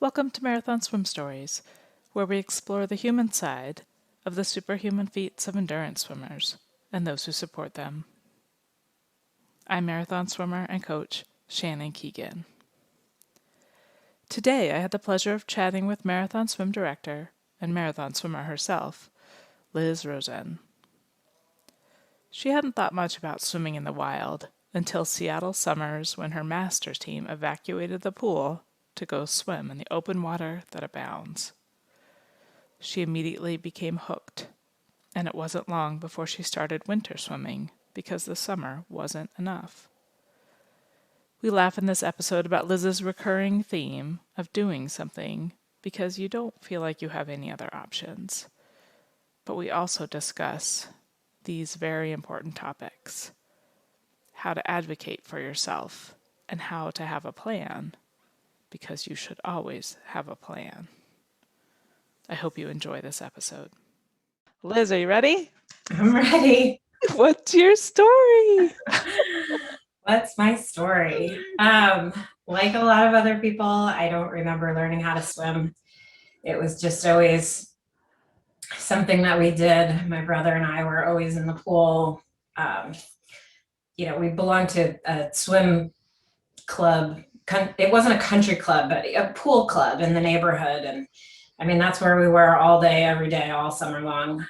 Welcome to Marathon Swim Stories, where we explore the human side of the superhuman feats of endurance swimmers and those who support them. I'm marathon swimmer and coach Shannon Keegan. Today I had the pleasure of chatting with marathon swim director and marathon swimmer herself, Liz Rosen. She hadn't thought much about swimming in the wild until Seattle summers when her master's team evacuated the pool to go swim in the open water that abounds. She immediately became hooked, and it wasn't long before she started winter swimming because the summer wasn't enough. We laugh in this episode about Liz's recurring theme of doing something because you don't feel like you have any other options. But we also discuss these very important topics: how to advocate for yourself and how to have a plan, because you should always have a plan. I hope you enjoy this episode. Liz, are you ready? I'm ready. What's your story? What's my story? Like a lot of other people, I don't remember learning how to swim. It was just always something that we did. My brother and I were always in the pool. We belonged to a swim club. It wasn't a country club, but a pool club in the neighborhood. And I mean, that's where we were all day, every day, all summer long.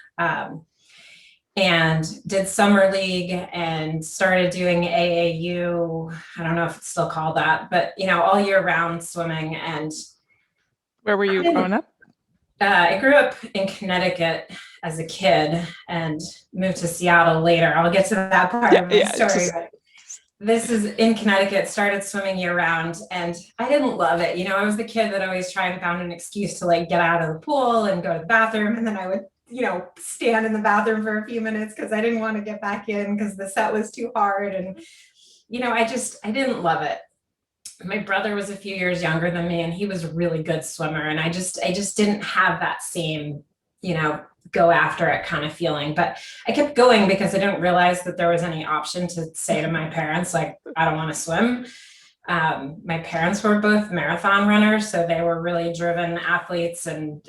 And did summer league and started doing AAU. I don't know if it's still called that, but all year round swimming. And Where were you growing up? I grew up in Connecticut as a kid and moved to Seattle later. I'll get to that part of my story. But this is in Connecticut, started swimming year round, and I didn't love it. I was the kid that always tried and found an excuse to get out of the pool and go to the bathroom. And then I would stand in the bathroom for a few minutes because I didn't want to get back in because the set was too hard. And, I didn't love it. My brother was a few years younger than me, and he was a really good swimmer. And I just didn't have that same, go after it kind of feeling. But I kept going because I didn't realize that there was any option to say to my parents, I don't want to swim. My parents were both marathon runners, so they were really driven athletes, and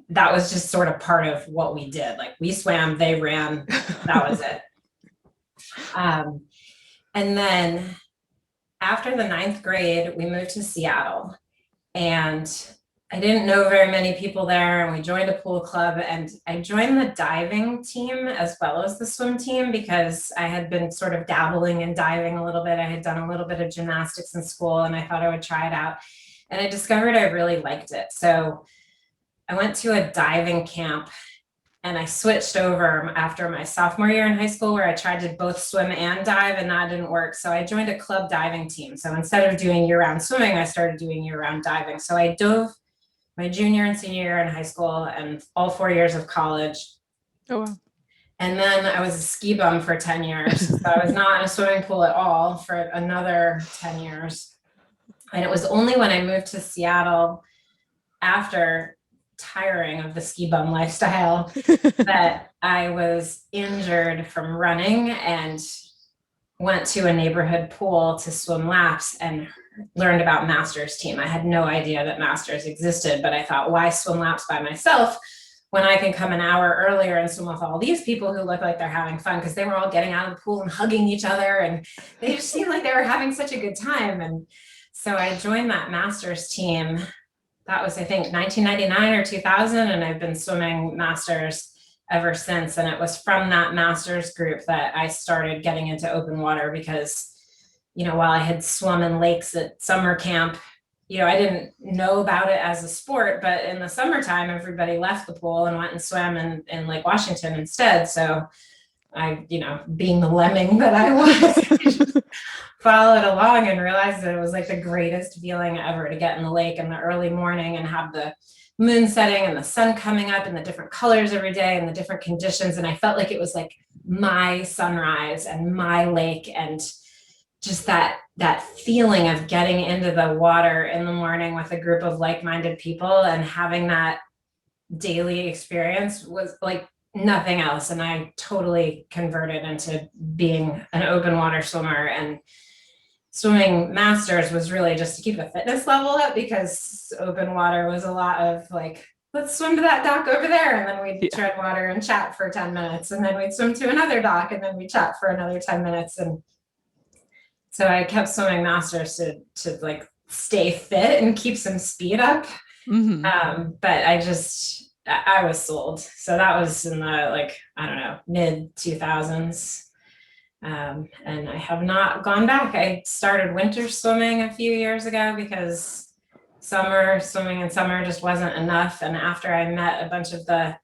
that was just sort of part of what we did. We swam, they ran, that was it. And then after the 9th grade, we moved to Seattle, and I didn't know very many people there, and we joined a pool club, and I joined the diving team as well as the swim team because I had been sort of dabbling in diving a little bit. I had done a little bit of gymnastics in school, and I thought I would try it out, and I discovered I really liked it. So I went to a diving camp, and I switched over after my sophomore year in high school where I tried to both swim and dive, and that didn't work. So I joined a club diving team. So instead of doing year-round swimming, I started doing year-round diving. So I dove my junior and senior year in high school and all 4 years of college. Oh, wow. And then I was a ski bum for 10 years. So I was not in a swimming pool at all for another 10 years. And it was only when I moved to Seattle after tiring of the ski bum lifestyle that I was injured from running and went to a neighborhood pool to swim laps and learned about Masters team. I had no idea that Masters existed, but I thought, why swim laps by myself when I can come an hour earlier and swim with all these people who look like they're having fun, because they were all getting out of the pool and hugging each other, and they just seemed like they were having such a good time. And so I joined that Masters team. That was, I think, 1999 or 2000, and I've been swimming Masters ever since. And it was from that Masters group that I started getting into open water because, while I had swum in lakes at summer camp, I didn't know about it as a sport, but in the summertime, everybody left the pool and went and swam in Lake Washington instead. So I, being the lemming that I was, followed along and realized that it was the greatest feeling ever to get in the lake in the early morning and have the moon setting and the sun coming up in the different colors every day and the different conditions. And I felt like it was my sunrise and my lake, and just that feeling of getting into the water in the morning with a group of like-minded people and having that daily experience was like nothing else. And I totally converted into being an open water swimmer. And swimming masters was really just to keep the fitness level up, because open water was a lot of like, let's swim to that dock over there. And then we'd tread water and chat for 10 minutes. And then we'd swim to another dock and then we'd chat for another 10 minutes. And so I kept swimming masters to like stay fit and keep some speed up. But I was sold. So that was in the, like, I don't know, mid 2000s. And I have not gone back. I started winter swimming a few years ago because swimming in summer just wasn't enough. And after I met a bunch of the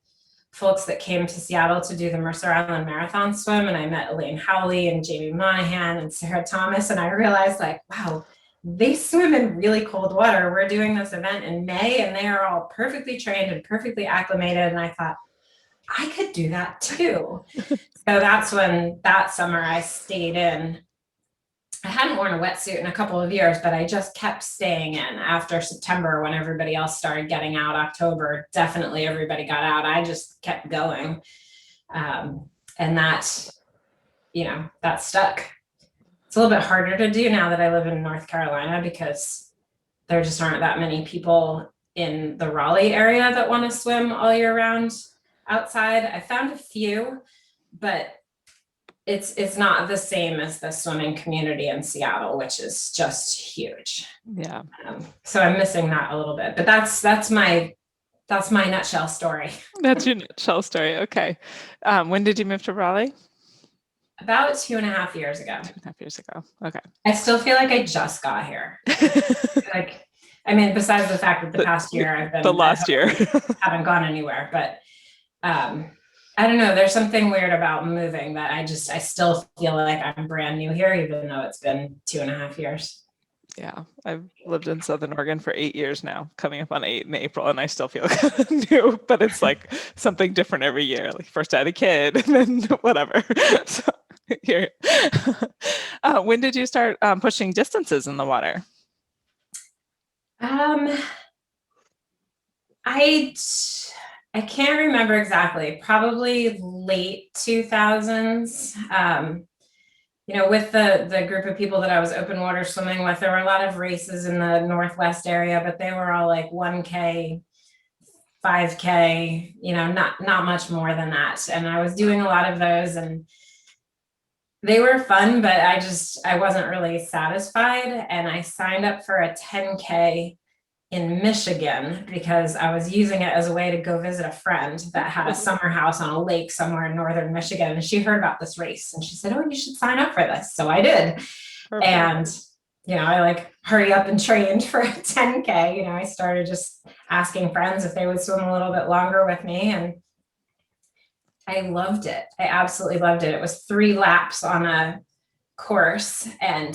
folks that came to Seattle to do the Mercer Island Marathon swim, and I met Elaine Howley and Jamie Monahan and Sarah Thomas, and I realized, like, wow, they swim in really cold water. We're doing this event in May and they are all perfectly trained and perfectly acclimated. And I thought, I could do that too. So that's when that summer I stayed in. I hadn't worn a wetsuit in a couple of years, but I just kept staying in after September, when everybody else started getting out. October, definitely everybody got out. I just kept going. And that, that stuck. It's a little bit harder to do now that I live in North Carolina, because there just aren't that many people in the Raleigh area that want to swim all year round outside. I found a few, but it's not the same as the swimming community in Seattle, which is just huge. Yeah. So I'm missing that a little bit, but that's my nutshell story. That's your nutshell story. Okay. When did you move to Raleigh? About 2.5 years ago. 2.5 years ago. Okay. I still feel like I just got here. Like, I mean, besides the fact that the past year I've been the last year haven't gone anywhere, but I don't know. There's something weird about moving that I still feel like I'm brand new here, even though it's been 2.5 years. Yeah, I've lived in Southern Oregon for 8 years now, coming up on 8 in April, and I still feel kind of new, but it's like something different every year. Like first I had a kid and then whatever. So here. When did you start pushing distances in the water? I can't remember exactly, probably late 2000s. With the group of people that I was open water swimming with, there were a lot of races in the Northwest area, but they were all like 1K, 5K, not much more than that. And I was doing a lot of those, and they were fun, but I wasn't really satisfied. And I signed up for a 10K in Michigan because I was using it as a way to go visit a friend that had a summer house on a lake somewhere in northern Michigan. And she heard about this race and she said, "Oh, you should sign up for this." So I did. Perfect. And, I like hurry up and trained for a 10K. I started just asking friends if they would swim a little bit longer with me. And I loved it. I absolutely loved it. It was 3 laps on a course, and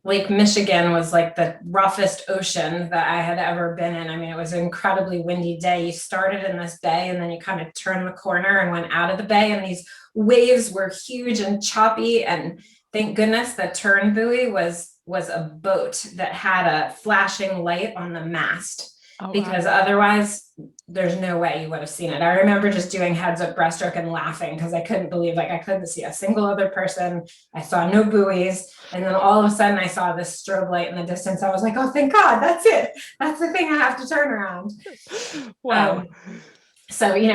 Lake Michigan was like the roughest ocean that I had ever been in. I mean, it was an incredibly windy day. You started in this bay and then you kind of turned the corner and went out of the bay, and these waves were huge and choppy. And thank goodness the turn buoy was a boat that had a flashing light on the mast. Because otherwise there's no way you would have seen it. I remember just doing heads up breaststroke and laughing because I couldn't believe, like, I couldn't see a single other person. I saw no buoys. And then all of a sudden I saw this strobe light in the distance. I was like, oh, thank God, that's it. That's the thing I have to turn around. Wow. So, you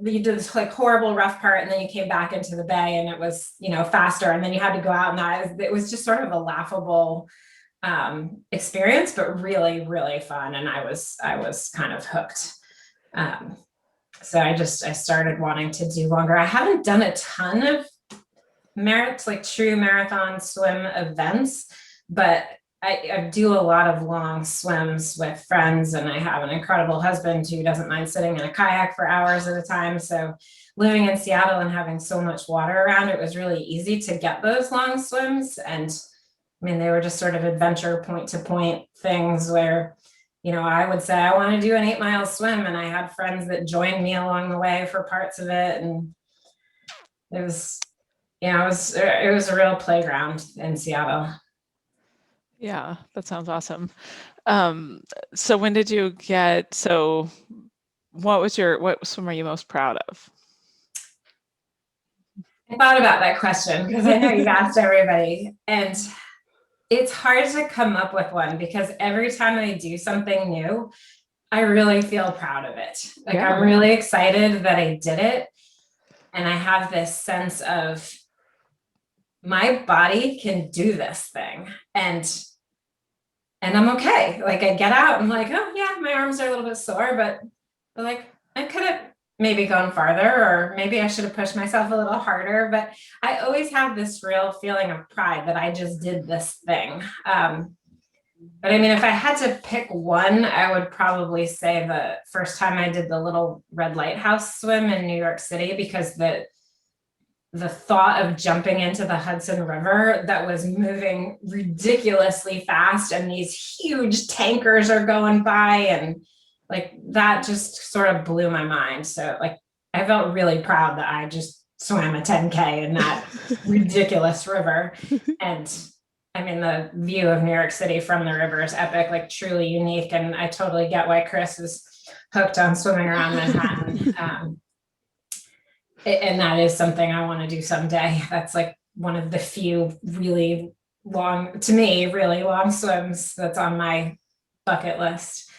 did this like horrible rough part, and then you came back into the bay and it was, faster. And then you had to go out, and it was just sort of a laughable experience, but really, really fun. And I was kind of hooked. So I started wanting to do longer. I haven't done a ton of true marathon swim events, but I do a lot of long swims with friends, and I have an incredible husband who doesn't mind sitting in a kayak for hours at a time. So living in Seattle and having so much water around, it was really easy to get those long swims. And I mean, they were just sort of adventure point to point things where, I would say I want to do an 8-mile swim, and I had friends that joined me along the way for parts of it. And it was a real playground in Seattle. Yeah, that sounds awesome. So when did you what swim are you most proud of? I thought about that question because I know you've asked everybody, and It's hard to come up with one because every time I do something new, I really feel proud of it. Like Yeah. I'm really excited that I did it. And I have this sense of my body can do this thing. And I'm okay. Like I get out, I'm like, oh yeah, my arms are a little bit sore, but like I could have maybe gone farther, or maybe I should have pushed myself a little harder. But I always have this real feeling of pride that I just did this thing. But I mean, if I had to pick one, I would probably say the first time I did the little red lighthouse swim in New York City, because the thought of jumping into the Hudson River that was moving ridiculously fast and these huge tankers are going by, and like that just sort of blew my mind. So like I felt really proud that I just swam a 10K in that ridiculous river. And I mean, the view of New York City from the river is epic, like truly unique. And I totally get why Chris is hooked on swimming around Manhattan. And that is something I want to do someday. That's like one of the few really long, to me, really long swims that's on my bucket list.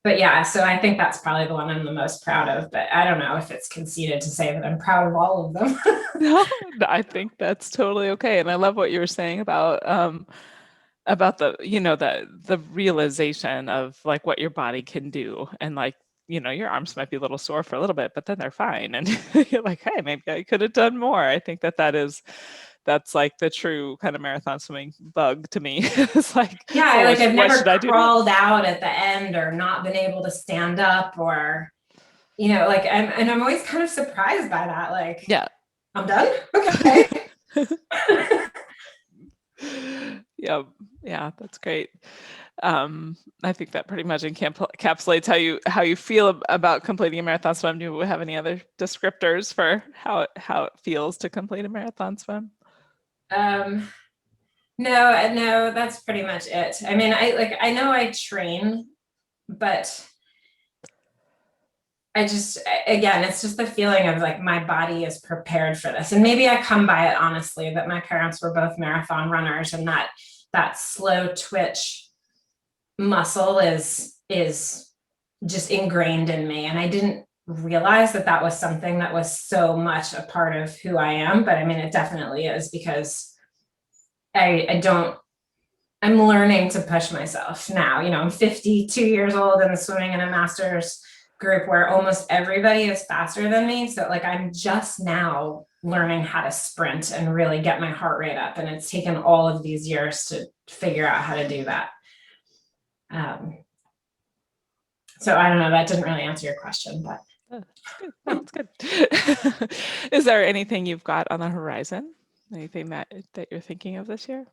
But yeah, so I think that's probably the one I'm the most proud of, but I don't know if it's conceited to say that I'm proud of all of them. No, I think that's totally okay. And I love what you were saying about the, the realization of like what your body can do. And like, your arms might be a little sore for a little bit, but then they're fine. And you're like, hey, maybe I could have done more. I think that's like the true kind of marathon swimming bug to me. It's like, Yeah, oh, like I've what never should I do crawled next? out at the end or not been able to stand up, or, like, I'm always kind of surprised by that. Like, Yeah. I'm done. Okay. Yeah, yeah, that's great. I think that pretty much encapsulates how you feel about completing a marathon swim. Do we have any other descriptors for how it feels to complete a marathon swim? Um, no, that's pretty much it. I mean, I know I train, but again, it's just the feeling of like my body is prepared for this. And maybe I come by it honestly that my parents were both marathon runners, and that slow twitch muscle is just ingrained in me. And I didn't realize that that was something that was so much a part of who I am. But I mean, it definitely is, because I don't, I'm learning to push myself now. I'm 52 years old and swimming in a master's group where almost everybody is faster than me. So like I'm just now learning how to sprint and really get my heart rate up. And it's taken all of these years to figure out how to do that. So I don't know, that didn't really answer your question, but. Oh, that's good. No, it's good. Is there anything you've got on the horizon? Anything that you're thinking of this year?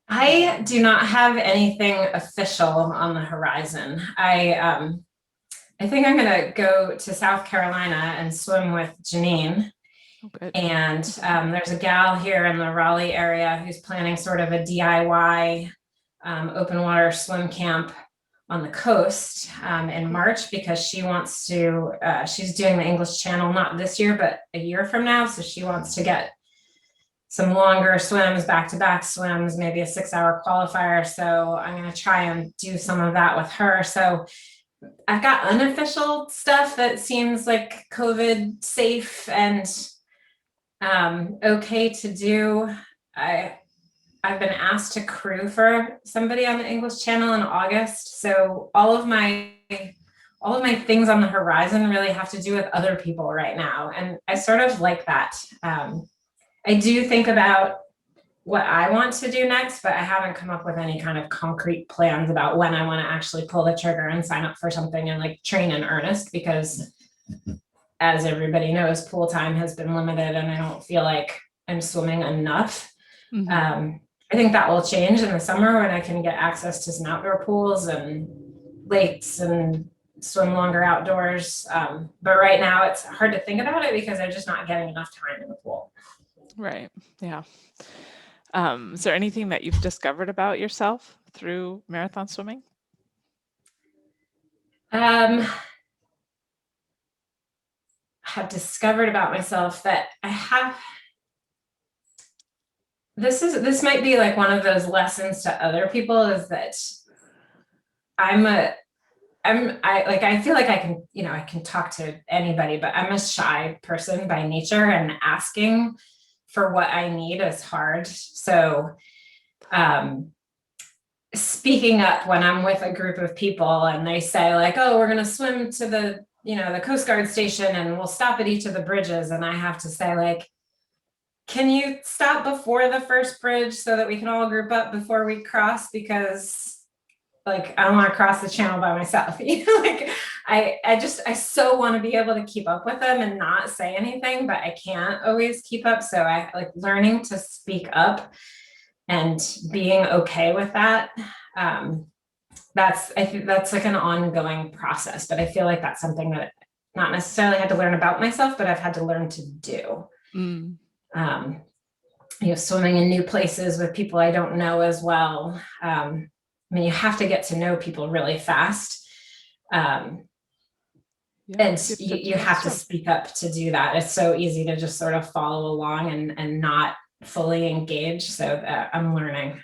I do not have anything official on the horizon. I think I'm gonna go to South Carolina and swim with Janine. Oh, good. And there's a gal here in the Raleigh area who's planning sort of a DIY open water swim camp on the coast in March, because she wants to, she's doing the English Channel, not this year, but a year from now. So she wants to get some longer swims, back-to-back swims, maybe a 6-hour qualifier. So I'm going to try and do some of that with her. So I've got unofficial stuff that seems like COVID safe and okay to do. I've been asked to crew for somebody on the English Channel in August. So all of my things on the horizon really have to do with other people right now. And I sort of like that. I do think about what I want to do next, but I haven't come up with any kind of concrete plans about when I want to actually pull the trigger and sign up for something and like train in earnest, because as everybody knows, pool time has been limited and I don't feel like I'm swimming enough. Mm-hmm. I think that will change in the summer when I can get access to some outdoor pools and lakes and swim longer outdoors. But right now it's hard to think about it because I'm just not getting enough time in the pool. Right. Yeah. Is there anything that you've discovered about yourself through marathon swimming? Have discovered about myself that I have this might be like one of those lessons to other people, is that I feel like I can, I can talk to anybody, but I'm a shy person by nature, and asking for what I need is hard. So, speaking up when I'm with a group of people and they say like, oh, we're going to swim to the Coast Guard station and we'll stop at each of the bridges. And I have to say like, can you stop before the first bridge so that we can all group up before we cross? Because like, I don't want to cross the channel by myself. Like I so want to be able to keep up with them and not say anything, but I can't always keep up. So I like learning to speak up and being okay with that. I think that's like an ongoing process, but I feel like that's something that not necessarily had to learn about myself, but I've had to learn to do. Swimming in new places with people I don't know as well. You have to get to know people really fast. And you have to speak up to do that. It's so easy to just sort of follow along and not fully engage. So I'm learning.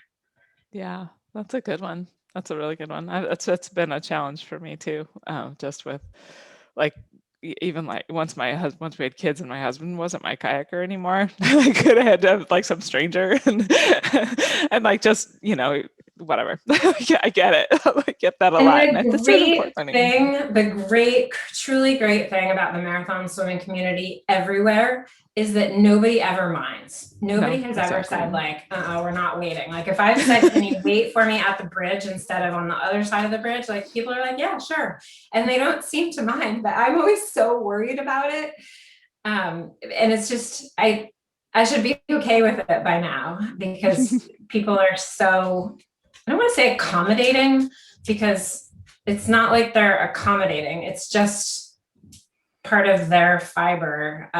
Yeah, that's a good one. That's a really good one. It's been a challenge for me too. Just with like even like once we had kids and my husband wasn't my kayaker anymore, I could have had to have like some stranger and like just whatever. I get it. I get that a lot. And the truly great thing about the marathon swimming community everywhere is that nobody ever minds. Nobody has ever said like, we're not waiting. Like if I've said, can you wait for me at the bridge instead of on the other side of the bridge? Like people are like, yeah, sure. And they don't seem to mind, but I'm always so worried about it. And it's just, I should be okay with it by now, because people are so, I don't want to say accommodating, because it's not like they're accommodating. It's just part of their fiber.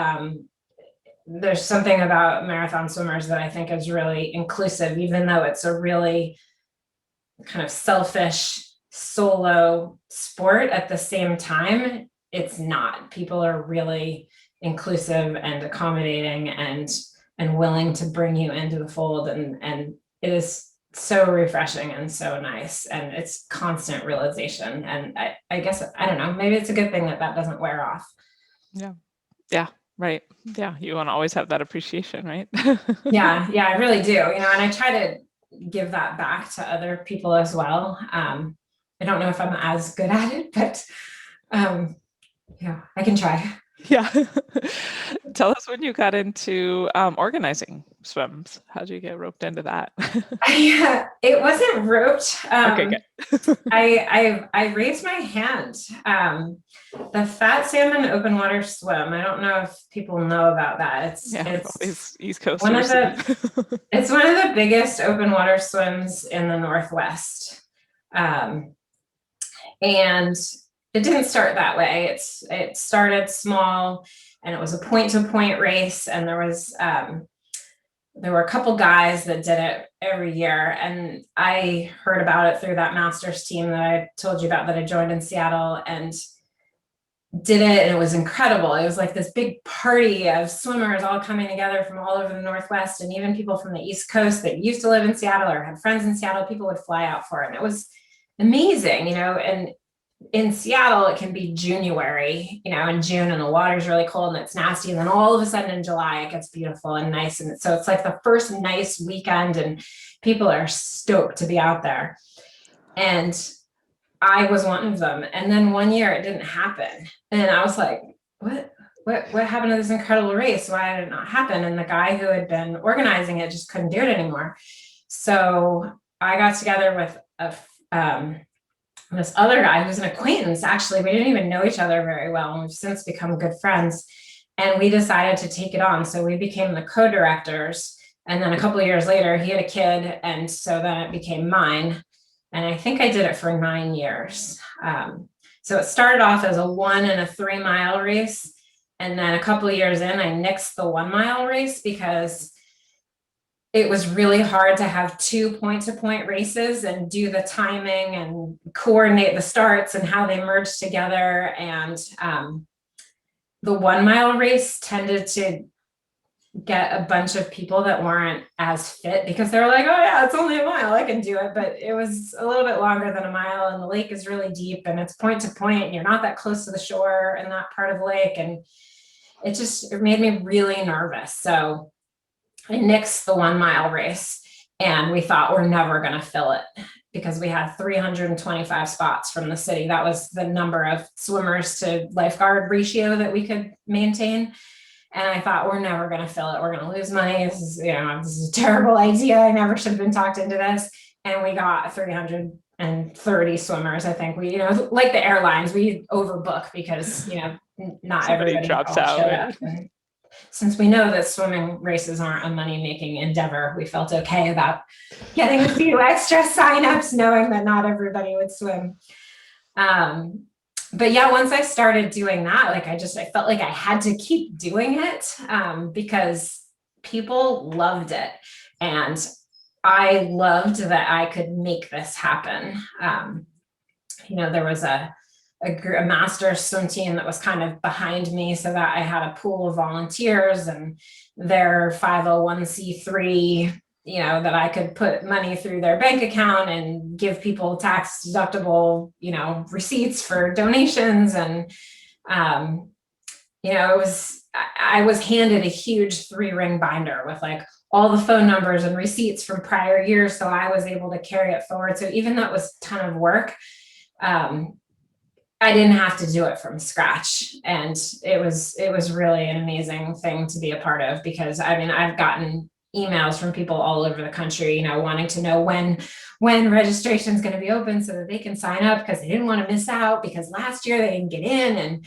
There's something about marathon swimmers that I think is really inclusive, even though it's a really kind of selfish solo sport. At the same time, it's not. People are really inclusive and accommodating and willing to bring you into the fold. And it is so refreshing and so nice. And it's constant realization. And I guess, I don't know, maybe it's a good thing that doesn't wear off. Yeah. Yeah. Right. Yeah. You want to always have that appreciation, right? Yeah. I really do. And I try to give that back to other people as well. I don't know if I'm as good at it, but yeah, I can try. Yeah. Tell us when you got into organizing swims. How did you get roped into that? Yeah, it wasn't roped. Okay, good. I raised my hand. The Fat Salmon open water swim. I don't know if people know about that. It's East Coast. It's one of the biggest open water swims in the Northwest. And it didn't start that way. It started small, and it was a point-to-point race, and there were a couple guys that did it every year, and I heard about it through that master's team that I told you about that I joined in Seattle, and did it, and it was incredible. It was like this big party of swimmers all coming together from all over the Northwest, and even people from the East Coast that used to live in Seattle or had friends in Seattle, people would fly out for it, and it was amazing, and in Seattle, it can be January, in June, and the water's really cold and it's nasty. And then all of a sudden in July, it gets beautiful and nice. And so it's like the first nice weekend, and people are stoked to be out there. And I was one of them. And then one year it didn't happen. And I was like, what happened to this incredible race? Why did it not happen? And the guy who had been organizing it just couldn't do it anymore. So I got together with this other guy who's an acquaintance. Actually, we didn't even know each other very well, and we've since become good friends. And we decided to take it on. So we became the co-directors. And then a couple of years later, he had a kid, and so then it became mine. And I think I did it for 9 years. So it started off as a 1 and a 3 mile race. And then a couple of years in, I nixed the 1 mile race because it was really hard to have 2 point-to-point races and do the timing and coordinate the starts and how they merged together. And the 1 mile race tended to get a bunch of people that weren't as fit because they were like, oh yeah, it's only a mile, I can do it. But it was a little bit longer than a mile, and the lake is really deep and it's point to point, and you're not that close to the shore in that part of the lake. And it made me really nervous. So I nixed the 1 mile race, and we thought we're never going to fill it because we had 325 spots from the city. That was the number of swimmers to lifeguard ratio that we could maintain. And I thought, we're never going to fill it. We're going to lose money. This is a terrible idea. I never should have been talked into this. And we got 330 swimmers. I think we, like the airlines, we overbook because, not Somebody everybody drops showed out. up. And since we know that swimming races aren't a money-making endeavor, we felt okay about getting a few extra signups, knowing that not everybody would swim. But yeah, once I started doing that, I felt like I had to keep doing it because people loved it. And I loved that I could make this happen. There was a master's swim team that was kind of behind me, so that I had a pool of volunteers and their 501c3, that I could put money through their bank account and give people tax deductible, receipts for donations. And, I was handed a huge 3-ring binder with all the phone numbers and receipts from prior years. So I was able to carry it forward. So even though it was a ton of work, I didn't have to do it from scratch. And it was really an amazing thing to be a part of, because I've gotten emails from people all over the country, wanting to know when registration is going to be open so that they can sign up, because they didn't want to miss out because last year they didn't get in. And,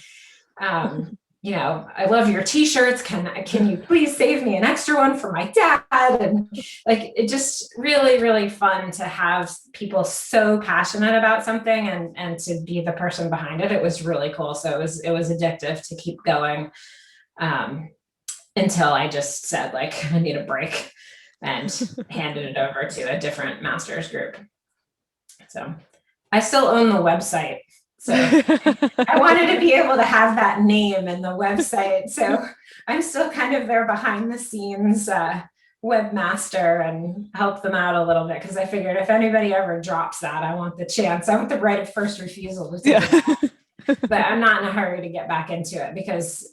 I love your t-shirts. Can you please save me an extra one for my dad? And it just really, really fun to have people so passionate about something and to be the person behind it. It was really cool. So it was addictive to keep going until I just said, I need a break, and handed it over to a different master's group. So I still own the website. So I wanted to be able to have that name and the website. So I'm still kind of there behind the scenes webmaster, and help them out a little bit, because I figured if anybody ever drops that, I want the chance. I want the right of first refusal to take it. But I'm not in a hurry to get back into it, because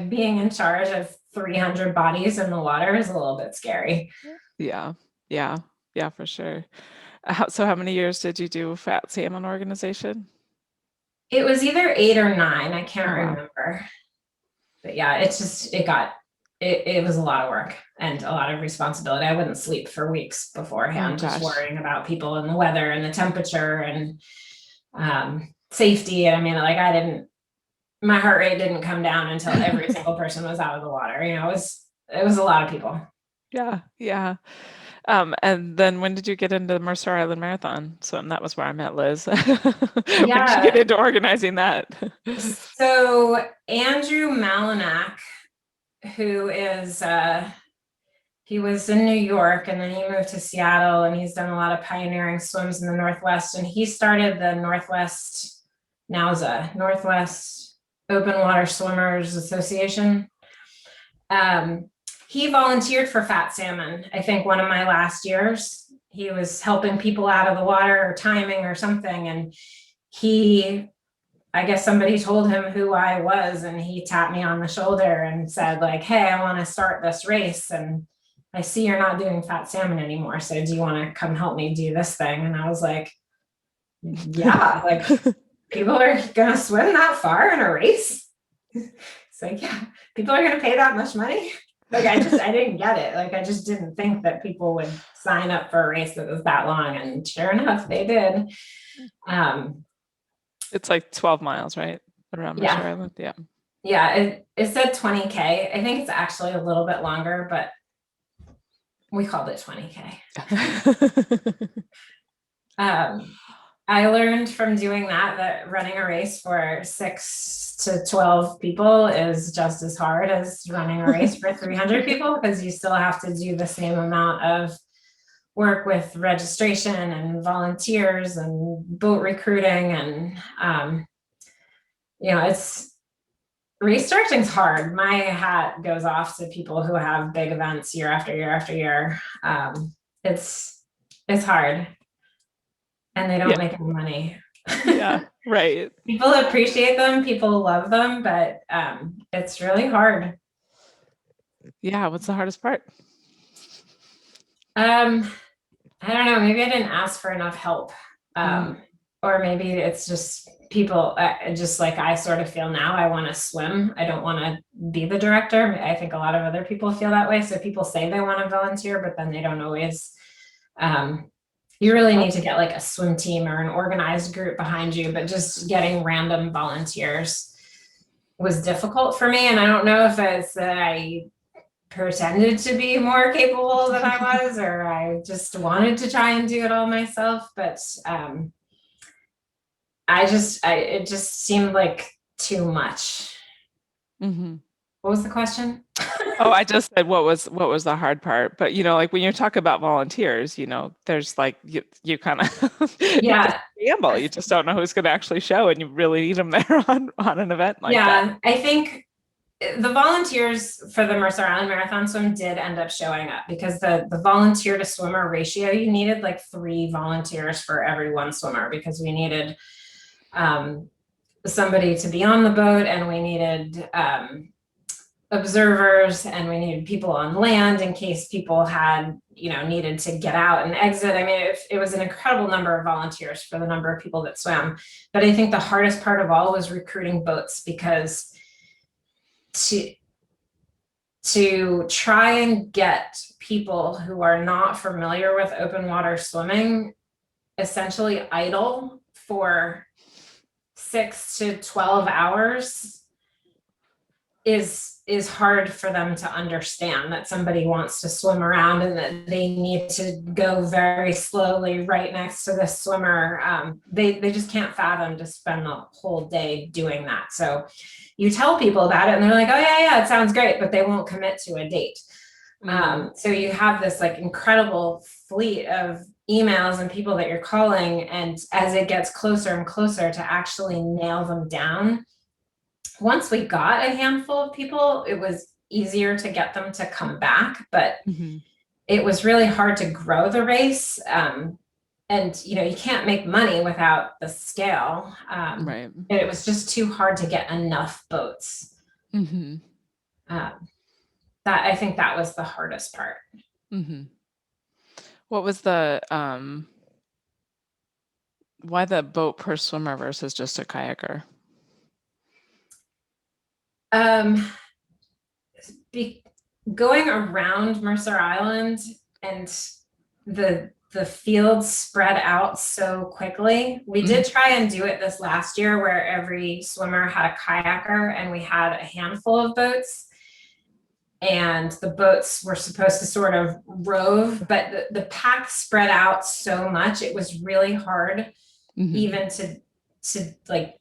being in charge of 300 bodies in the water is a little bit scary. Yeah, for sure. So how many years did you do Fat Salmon organization? It was either 8 or 9. I can't remember. But yeah, it was a lot of work and a lot of responsibility. I wouldn't sleep for weeks beforehand, just worrying about people and the weather and the temperature and safety. And my heart rate didn't come down until every single person was out of the water. It was a lot of people. Yeah. And then when did you get into the Mercer Island Marathon? So that was where I met Liz. When did you get into organizing that? So Andrew Malinak, who is he was in New York, and then he moved to Seattle, and he's done a lot of pioneering swims in the Northwest, and he started the Northwest NOWSA, Northwest Open Water Swimmers Association. He volunteered for Fat Salmon, I think one of my last years. He was helping people out of the water or timing or something. And I guess somebody told him who I was, and he tapped me on the shoulder and said, hey, I want to start this race. And I see you're not doing Fat Salmon anymore. So do you want to come help me do this thing? And I was like, yeah, people are going to swim that far in a race. It's yeah, people are going to pay that much money. I didn't get it. I just didn't think that people would sign up for a race that was that long. And sure enough, they did. It's 12 miles, right? Around Mercer Island. Yeah. Yeah. It said 20K. I think it's actually a little bit longer, but we called it 20K. I learned from doing that running a race for 6 to 12 people is just as hard as running a race for 300 people, because you still have to do the same amount of work with registration and volunteers and boat recruiting. And, Restarting's hard. My hat goes off to people who have big events year after year after year. It's it's hard, and they Yeah. don't make any money. Yeah. Right. People appreciate them, people love them, but it's really hard. Yeah. What's the hardest part? Um, I don't know. Maybe I didn't ask for enough help. Mm. Or maybe it's just people, just like I sort of feel now, I want to swim. I don't want to be the director. I think a lot of other people feel that way. So people say they want to volunteer, but then they don't always. You really need to get like a swim team or an organized group behind you, but just getting random volunteers was difficult for me. And I don't know if it's that I pretended to be more capable than I was, or I just wanted to try and do it all myself. But it just seemed like too much. Mm-hmm. What was the question? Oh, I just said what was the hard part, but like when you talk about volunteers, there's like you kind of it's Yeah. a gamble. You just don't know who's going to actually show, and you really need them there on an event like that. Yeah. I think the volunteers for the Mercer Island Marathon Swim did end up showing up because the volunteer to swimmer ratio, you needed like 3 volunteers for every 1 swimmer, because we needed somebody to be on the boat, and we needed observers, and we needed people on land in case people had needed to get out and exit. I mean, it was an incredible number of volunteers for the number of people that swam. But I think the hardest part of all was recruiting boats, because to try and get people who are not familiar with open water swimming essentially idle for 6 to 12 hours is hard for them to understand, that somebody wants to swim around and that they need to go very slowly right next to the swimmer. They just can't fathom to spend the whole day doing that. So you tell people about it and they're like, oh yeah, it sounds great, but they won't commit to a date. So you have this like incredible fleet of emails and people that you're calling, and as it gets closer and closer to actually nail them down, once we got a handful of people, it was easier to get them to come back, but it was really hard to grow the race. And you can't make money without the scale. Right. And it was just too hard to get enough boats. That I think that was the hardest part. What was the why the boat per swimmer versus just a kayaker? Going around Mercer Island, and the fields spread out so quickly. We did try and do it this last year where every swimmer had a kayaker and we had a handful of boats, and the boats were supposed to sort of rove, but the pack spread out so much, it was really hard even to like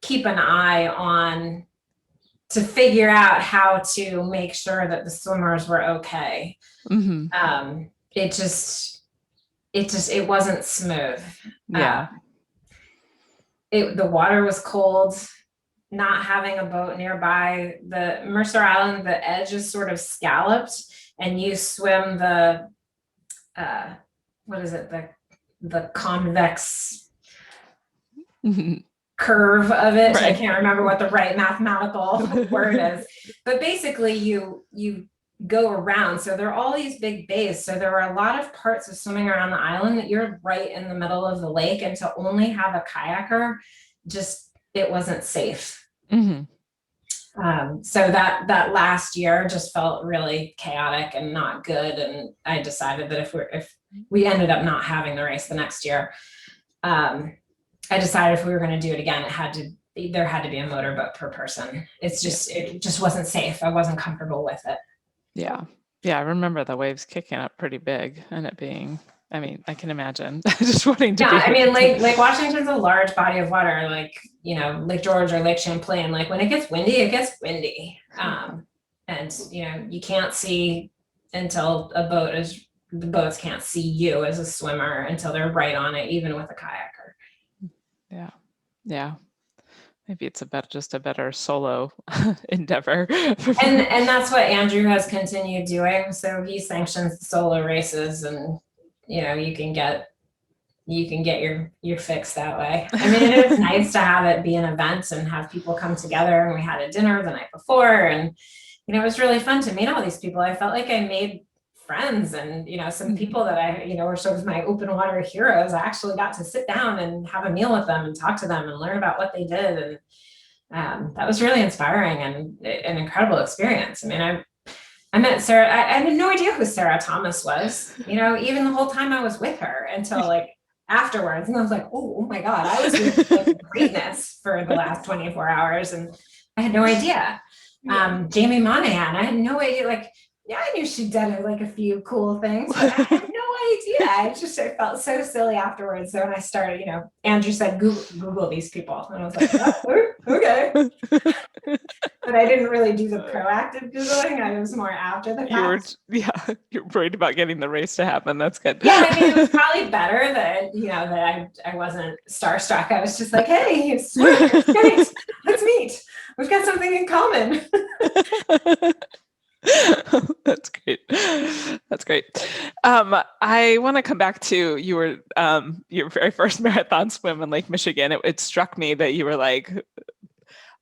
keep an eye on, to figure out how to make sure that the swimmers were okay. It wasn't smooth. Yeah. The water was cold. Not having a boat nearby, the Mercer Island, the edge is sort of scalloped, and you swim the what is it, the convex curve of it. Right. I can't remember what the right mathematical word is, but basically you go around. So there are all these big bays. So there were a lot of parts of swimming around the island that you're right in the middle of the lake, and to only have a kayaker, it wasn't safe. So that last year just felt really chaotic and not good. And I decided that if we ended up not having the race the next year, I decided if we were going to do it again, there had to be a motorboat per person. It just wasn't safe. I wasn't comfortable with it. Yeah. I remember the waves kicking up pretty big, and it being, I mean, I can imagine just wanting to be. I mean, Lake Washington's a large body of water, like, Lake George or Lake Champlain. Like when it gets windy, it gets windy. And, you can't see until the boats can't see you as a swimmer until they're right on it, even with a kayaker. Yeah. Maybe it's just a better solo endeavor. And that's what Andrew has continued doing. So he sanctions the solo races, and you can get your fix that way. I mean, it is nice to have it be an event and have people come together. And we had a dinner the night before, and it was really fun to meet all these people. I felt like I made friends, and some people that I were sort of my open water heroes. I actually got to sit down and have a meal with them and talk to them and learn about what they did, and that was really inspiring and an incredible experience. I mean, I met Sarah. I had no idea who Sarah Thomas was, even the whole time I was with her until like afterwards. And I was like, oh my God, I was with like greatness for the last 24 hours. And I had no idea. Jamie Monahan, I had no idea. Like, yeah, I knew she'd done like a few cool things, but I had no idea. I felt so silly afterwards. So when I started, Andrew said, Google these people. And I was like, oh, okay. But I didn't really do the proactive Googling. I was more after the fact. You're worried about getting the race to happen. That's good. Yeah, I mean, it was probably better that, that I wasn't starstruck. I was just like, hey, it's great. Let's meet. We've got something in common. That's great. That's great. I want to come back to your very first marathon swim in Lake Michigan. It struck me that you were like,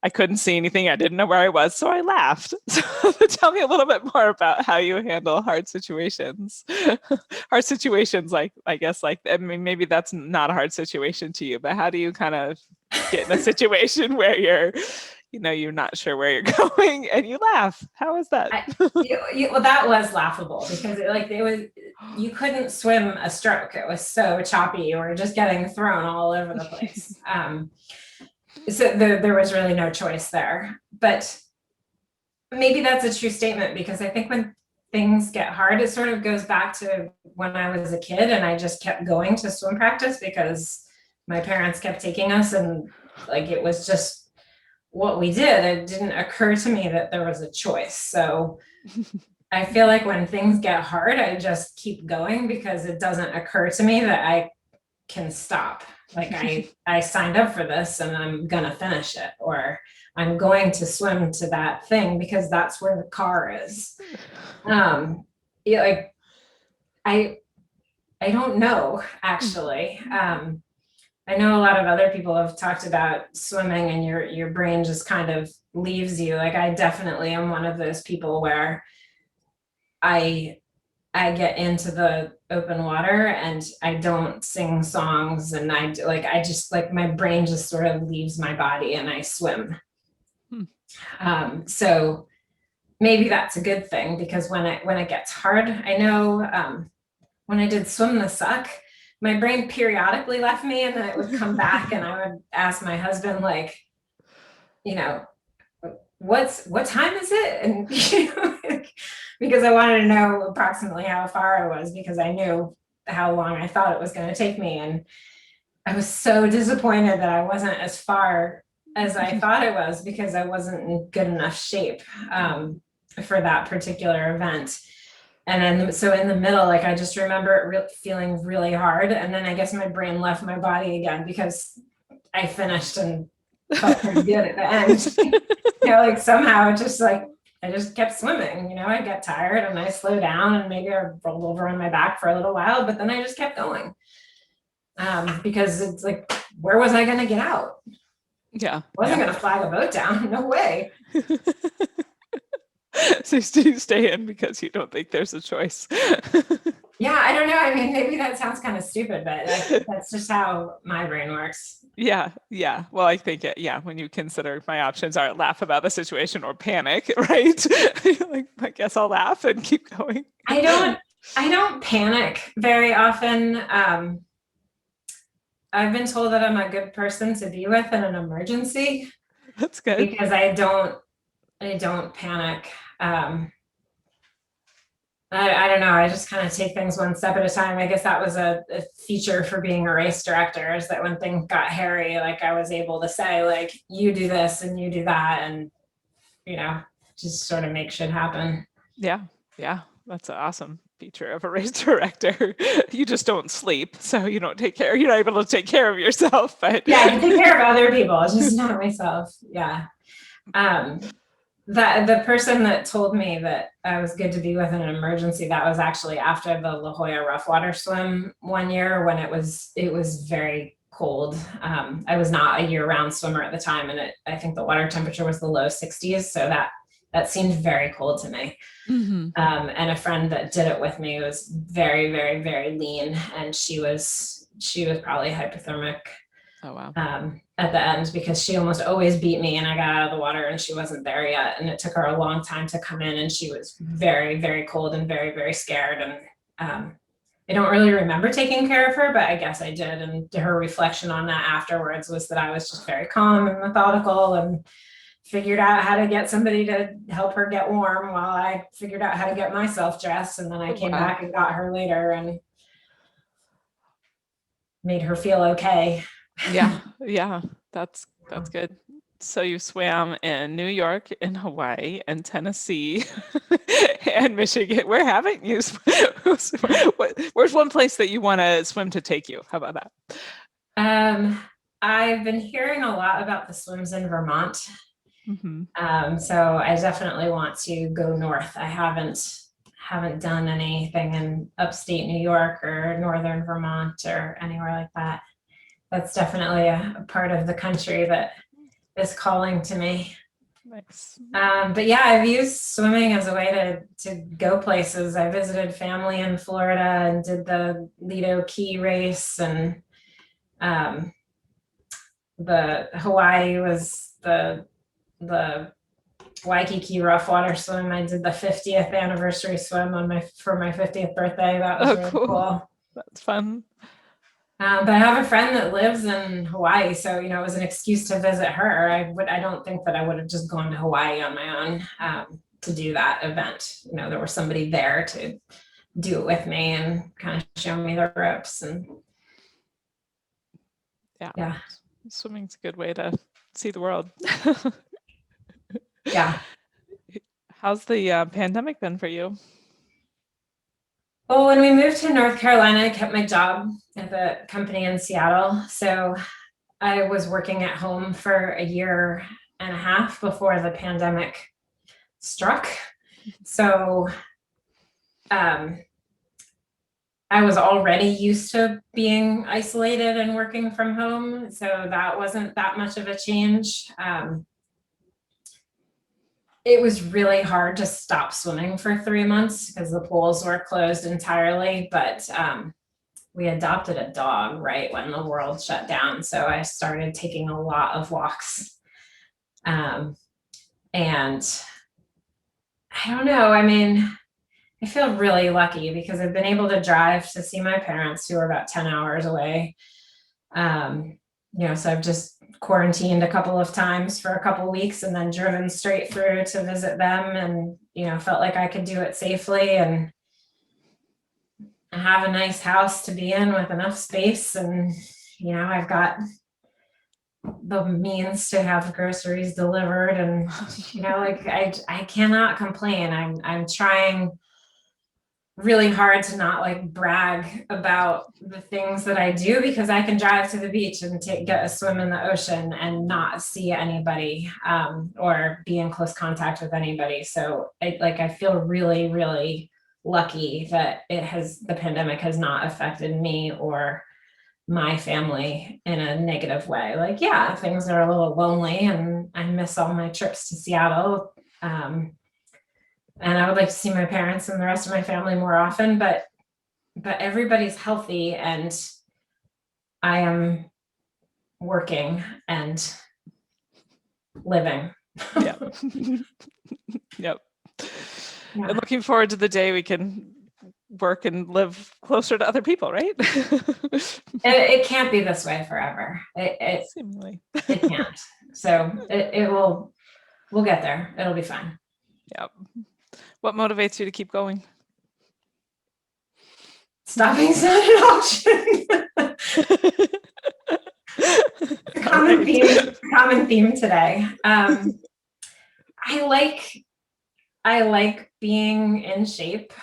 I couldn't see anything. I didn't know where I was, so I laughed. So tell me a little bit more about how you handle hard situations. Hard situations, like, I guess, like, I mean, maybe that's not a hard situation to you, but how do you kind of get in a situation where you're not sure where you're going and you laugh? How is that? Well, that was laughable because you couldn't swim a stroke. It was so choppy. You were just getting thrown all over the place. So there was really no choice there. But maybe that's a true statement, because I think when things get hard, it sort of goes back to when I was a kid and I just kept going to swim practice because my parents kept taking us, and like it was just what we did. It didn't occur to me that there was a choice. So I feel like when things get hard, I just keep going because it doesn't occur to me that I can stop. Like I signed up for this and I'm gonna finish it, or I'm going to swim to that thing because that's where the car is. Like I don't know, actually. I know a lot of other people have talked about swimming and your brain just kind of leaves you. Like I definitely am one of those people where I get into the open water and I don't sing songs, and I just like my brain just sort of leaves my body and I swim. So maybe that's a good thing, because when it gets hard, I know when I did Swim the Suck, my brain periodically left me and then it would come back and I would ask my husband, like, what time is it? And because I wanted to know approximately how far I was, because I knew how long I thought it was going to take me. And I was so disappointed that I wasn't as far as I thought I was, because I wasn't in good enough shape for that particular event. And then, so in the middle, like, I just remember it feeling really hard. And then I guess my brain left my body again, because I finished and felt pretty good at the end. Like somehow it just like, I just kept swimming, I got tired and I slowed down and maybe I rolled over on my back for a little while, but then I just kept going. Because it's like, where was I going to get out? Yeah. I wasn't going to flag a boat down. No way. So you stay in because you don't think there's a choice. Yeah, I don't know. I mean, maybe that sounds kind of stupid, but that's just how my brain works. Yeah. Well, I think when you consider my options are laugh about the situation or panic, right? Like, I guess I'll laugh and keep going. I don't panic very often. I've been told that I'm a good person to be with in an emergency. That's good. Because I don't panic. I don't know. I just kind of take things one step at a time. I guess that was a feature for being a race director, is that when things got hairy, like I was able to say, like, you do this and you do that, and just sort of make shit happen. Yeah, that's awesome. feature of a race director. You just don't sleep, so you don't take care. You're not able to take care of yourself. But yeah, I can take care of other people, just not myself. Yeah. That the person that told me that I was good to be with in an emergency, that was actually after the La Jolla rough water swim one year when it was very cold. I was not a year-round swimmer at the time, and I think the water temperature was the low 60s, so that seemed very cold to me. And a friend that did it with me was very, very, very lean, and she was probably hypothermic. Oh, wow. At the end, because she almost always beat me, and I got out of the water and she wasn't there yet, and it took her a long time to come in, and she was very, very cold and very, very scared. And I don't really remember taking care of her, but I guess I did. And her reflection on that afterwards was that I was just very calm and methodical and figured out how to get somebody to help her get warm while I figured out how to get myself dressed. And then I came back and got her later and made her feel okay. Yeah, that's good. So you swam in New York, in Hawaii, and Tennessee, and Michigan. Where haven't you? Where's one place that you want to swim to take you? How about that? I've been hearing a lot about the swims in Vermont. So I definitely want to go north. I haven't done anything in upstate New York or northern Vermont or anywhere like that. That's definitely a part of the country that is calling to me. Nice. But yeah, I've used swimming as a way to go places. I visited family in Florida and did the Lido Key race, and the Hawaii was the Waikiki rough water swim. I did the 50th anniversary swim for my 50th birthday. That was really cool. That's fun. But I have a friend that lives in Hawaii, so it was an excuse to visit her. I don't think that I would have just gone to Hawaii on my own to do that event. There was somebody there to do it with me and kind of show me the ropes. And yeah, swimming's a good way to see the world. Yeah. How's the pandemic been for you? Well, when we moved to North Carolina, I kept my job at the company in Seattle. So I was working at home for a year and a half before the pandemic struck. So I was already used to being isolated and working from home. So that wasn't that much of a change. It was really hard to stop swimming for 3 months because the pools were closed entirely, but we adopted a dog right when the world shut down. So I started taking a lot of walks. And I don't know, I feel really lucky because I've been able to drive to see my parents who are about 10 hours away. So I've just quarantined a couple of times for a couple of weeks and then driven straight through to visit them, and felt like I could do it safely and have a nice house to be in with enough space, and I've got the means to have groceries delivered, and I cannot complain. I'm trying really hard to not brag about the things that I do, because I can drive to the beach and get a swim in the ocean and not see anybody or be in close contact with anybody. So I feel really, really lucky that the pandemic has not affected me or my family in a negative way. Things are a little lonely and I miss all my trips to Seattle. And I would like to see my parents and the rest of my family more often, but everybody's healthy and I am working and living. Yep. Yep. Yeah. And looking forward to the day we can work and live closer to other people, right? It can't be this way forever. Seemingly. It can't. So we'll get there. It'll be fine. Yep. What motivates you to keep going? Stopping's not an option. Common theme today. I like being in shape.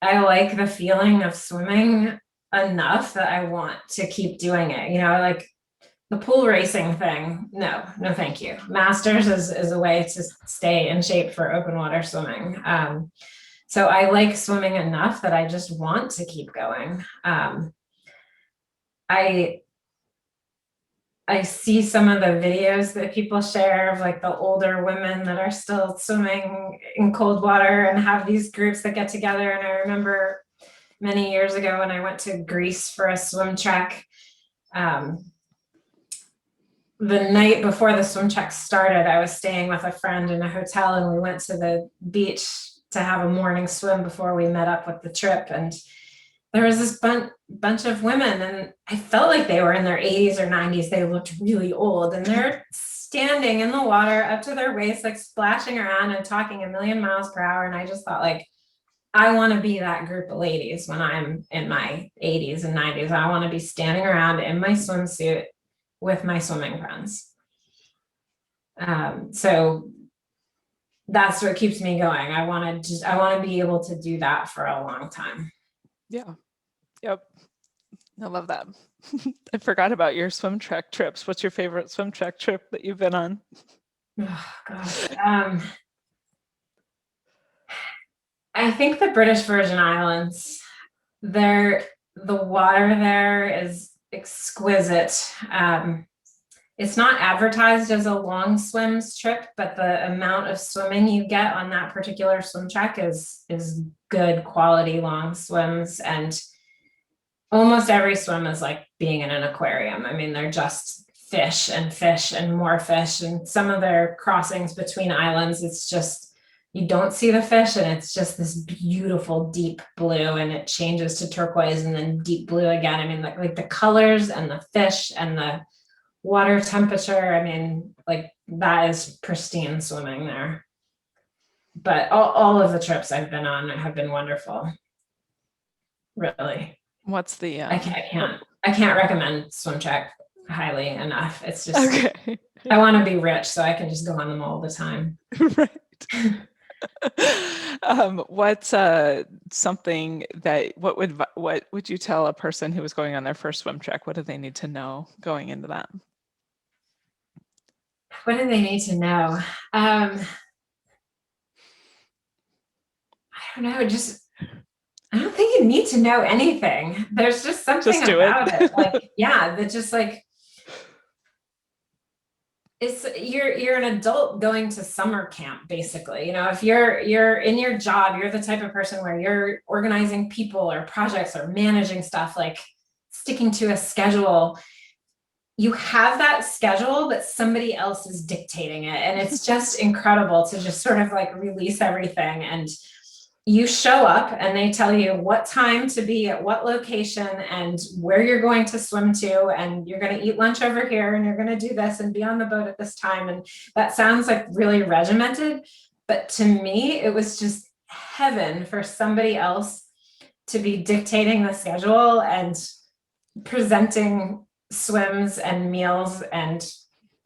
I like the feeling of swimming enough that I want to keep doing it. Like the pool racing thing. No, no, thank you. Masters is a way to stay in shape for open water swimming. So I like swimming enough that I just want to keep going. I I see some of the videos that people share of like the older women that are still swimming in cold water and have these groups that get together. And I remember many years ago when I went to Greece for a swim trek, the night before the swim trek started, I was staying with a friend in a hotel, and we went to the beach to have a morning swim before we met up with the trip. And there was this bunch of women, and I felt like they were in their 80s or 90s. They looked really old, and they're standing in the water up to their waist, like splashing around and talking a million miles per hour. And I just thought, like, I want to be that group of ladies when I'm in my 80s and 90s. I want to be standing around in my swimsuit with my swimming friends. So that's what keeps me going. I want to be able to do that for a long time. Yeah. Yep. I love that. I forgot about your swim track trips. What's your favorite swim track trip that you've been on? Oh, gosh. I think the British Virgin Islands, the water there is exquisite. It's not advertised as a long swims trip, but the amount of swimming you get on that particular swim track is good quality long swims. And almost every swim is like being in an aquarium. I mean, they're just fish and more fish. And some of their crossings between islands, it's just, you don't see the fish, and it's just this beautiful deep blue, and it changes to turquoise and then deep blue again. I mean, like the colors and the fish and the water temperature. I mean, like that is pristine swimming there. But all of the trips I've been on have been wonderful. Really. What's the I can't recommend swim track highly enough. It's just okay. I want to be rich so I can just go on them all the time. Right. What's something that what would you tell a person who was going on their first swim trek? What do they need to know going into that? What do they need to know? I don't know. I don't think you need to know anything. There's just something about it. Like, yeah, that just like you're an adult going to summer camp, basically. If you're in your job, you're the type of person where you're organizing people or projects or managing stuff, like sticking to a schedule. You have that schedule, but somebody else is dictating it. And it's just incredible to just sort of like release everything. And you show up and they tell you what time to be at what location and where you're going to swim to, and you're going to eat lunch over here, and you're going to do this and be on the boat at this time. And that sounds like really regimented, but to me, it was just heaven for somebody else to be dictating the schedule and presenting swims and meals and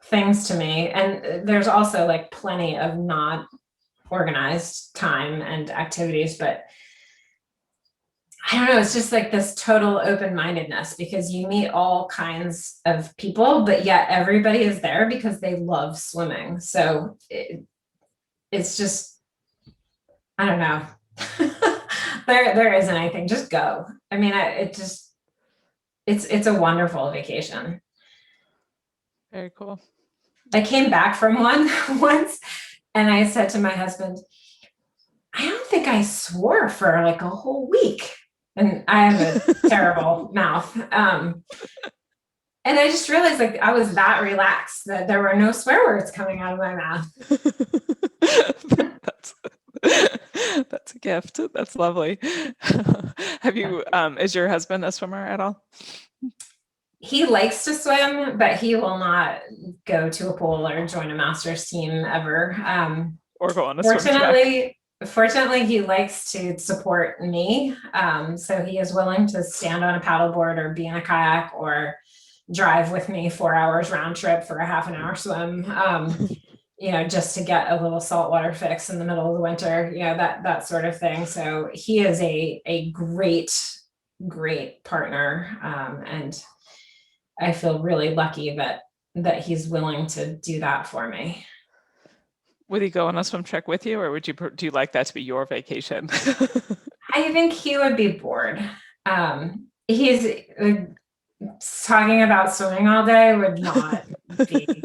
things to me. And there's also like plenty of not organized time and activities, but I don't know, it's just like this total open-mindedness, because you meet all kinds of people, but yet everybody is there because they love swimming. So it's just, I don't know. there isn't anything, just go. I mean, it's a wonderful vacation. Very cool. I came back from one once, and I said to my husband, I don't think I swore for like a whole week. And I have a terrible mouth. And I just realized like I was that relaxed that there were no swear words coming out of my mouth. That's a gift. That's lovely. Have you, is your husband a swimmer at all? He likes to swim, but he will not go to a pool or join a master's team ever. Or go on a swim track. Fortunately, he likes to support me. So he is willing to stand on a paddleboard or be in a kayak or drive with me 4 hours round trip for a half an hour swim. just to get a little saltwater fix in the middle of the winter, that sort of thing. So he is a great partner. And I feel really lucky that he's willing to do that for me. Would he go on a swim trek with you, or do you like that to be your vacation? I think he would be bored. He's talking about swimming all day would not be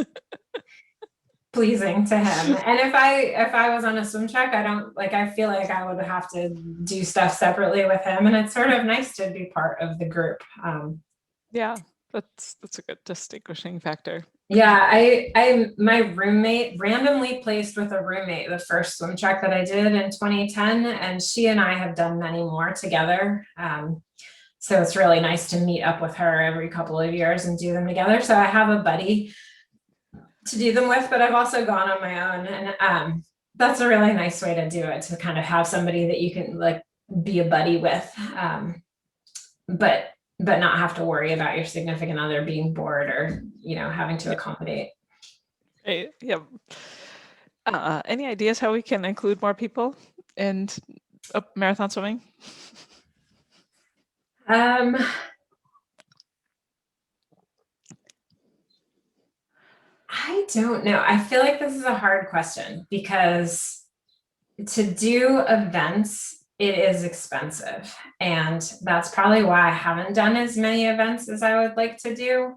pleasing to him. And if I was on a swim trek, I feel like I would have to do stuff separately with him, and it's sort of nice to be part of the group. Yeah, that's a good distinguishing factor. Yeah, I my roommate randomly placed with a roommate the first swim trek that I did in 2010, and she and I have done many more together. So it's really nice to meet up with her every couple of years and do them together. So I have a buddy to do them with, but I've also gone on my own, and that's a really nice way to do it, to kind of have somebody that you can like be a buddy with, but not have to worry about your significant other being bored or having to accommodate. Right, yeah. Any ideas how we can include more people in marathon swimming? I don't know. I feel like this is a hard question because to do events, it is expensive. And that's probably why I haven't done as many events as I would like to do.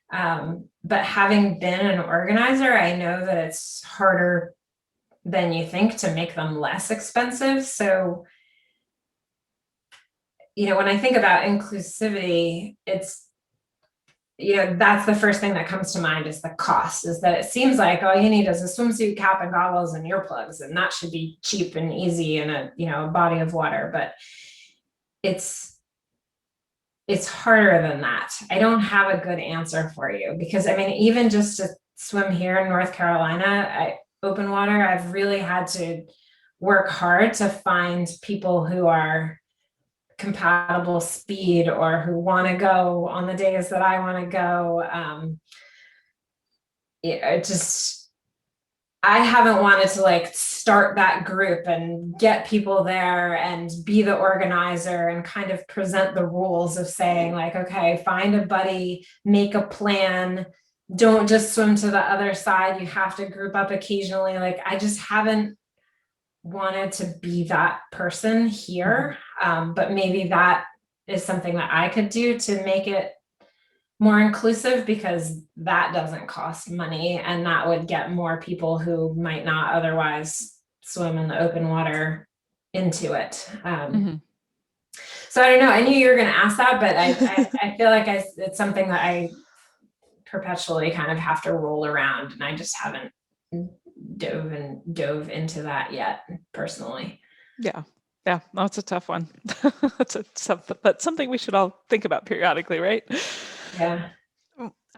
But having been an organizer, I know that it's harder than you think to make them less expensive. So, when I think about inclusivity, it's that's the first thing that comes to mind, is the cost. Is that it seems like all you need is a swimsuit, cap, and goggles and earplugs, and that should be cheap and easy in a body of water. But it's harder than that. I don't have a good answer for you, because even just to swim here in North Carolina, open water, I've really had to work hard to find people who are compatible speed, or who want to go on the days that I want to go. I haven't wanted to start that group and get people there and be the organizer and kind of present the rules of saying okay, find a buddy, make a plan, don't just swim to the other side, you have to group up occasionally. I just haven't wanted to be that person here. But maybe that is something that I could do to make it more inclusive, because that doesn't cost money, and that would get more people who might not otherwise swim in the open water into it. So I don't know. I knew you were going to ask that, but I feel like it's something that I perpetually kind of have to roll around, and I just haven't dove into that yet personally. Yeah, no, it's a tough one. But something we should all think about periodically, right? Yeah.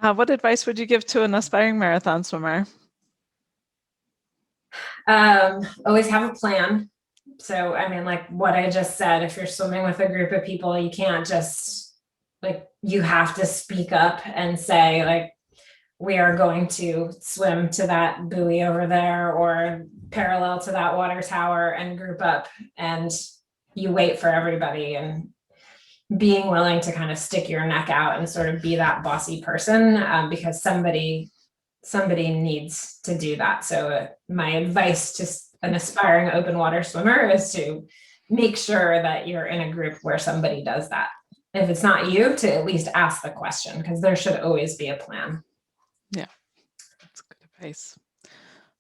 What advice would you give to an aspiring marathon swimmer? Always have a plan. So what I just said, if you're swimming with a group of people, you can't just you have to speak up and say we are going to swim to that buoy over there, or parallel to that water tower, and group up, and you wait for everybody, and being willing to kind of stick your neck out and sort of be that bossy person, because somebody needs to do that. So my advice to an aspiring open water swimmer is to make sure that you're in a group where somebody does that. If it's not you, to at least ask the question, because there should always be a plan. Yeah, that's good advice.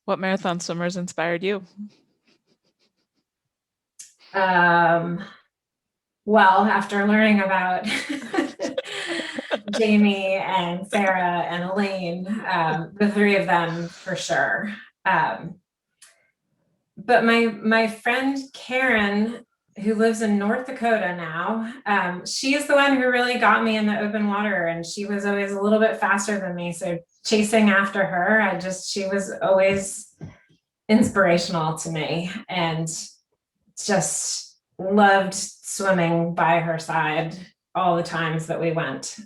What marathon swimmers inspired you? Well, after learning about Jamie and Sarah and Elaine, the three of them for sure. But my friend Karen, who lives in North Dakota now, she is the one who really got me in the open water, and she was always a little bit faster than me. So chasing after her, she was always inspirational to me, and just loved swimming by her side all the times that we went.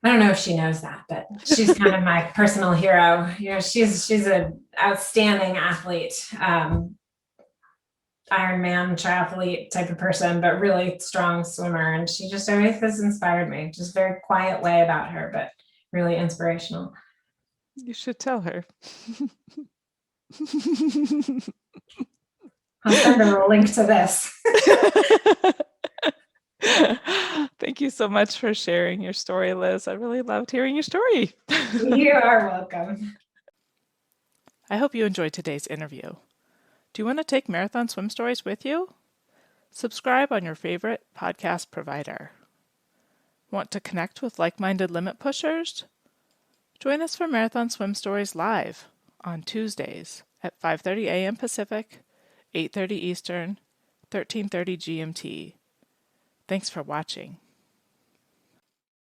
I don't know if she knows that, but she's kind of my personal hero. She's an outstanding athlete, Ironman triathlete type of person, but really strong swimmer. And she just always has inspired me. Just very quiet way about her, but really inspirational. You should tell her. I'll send her a link to this. Thank you so much for sharing your story, Liz. I really loved hearing your story. You are welcome. I hope you enjoyed today's interview. Do you want to take marathon swim stories with you? Subscribe on your favorite podcast provider. Want to connect with like-minded limit pushers? Join us for Marathon Swim Stories live on Tuesdays at 5:30 a.m. Pacific, 8:30 Eastern, 13:30 GMT. Thanks for watching.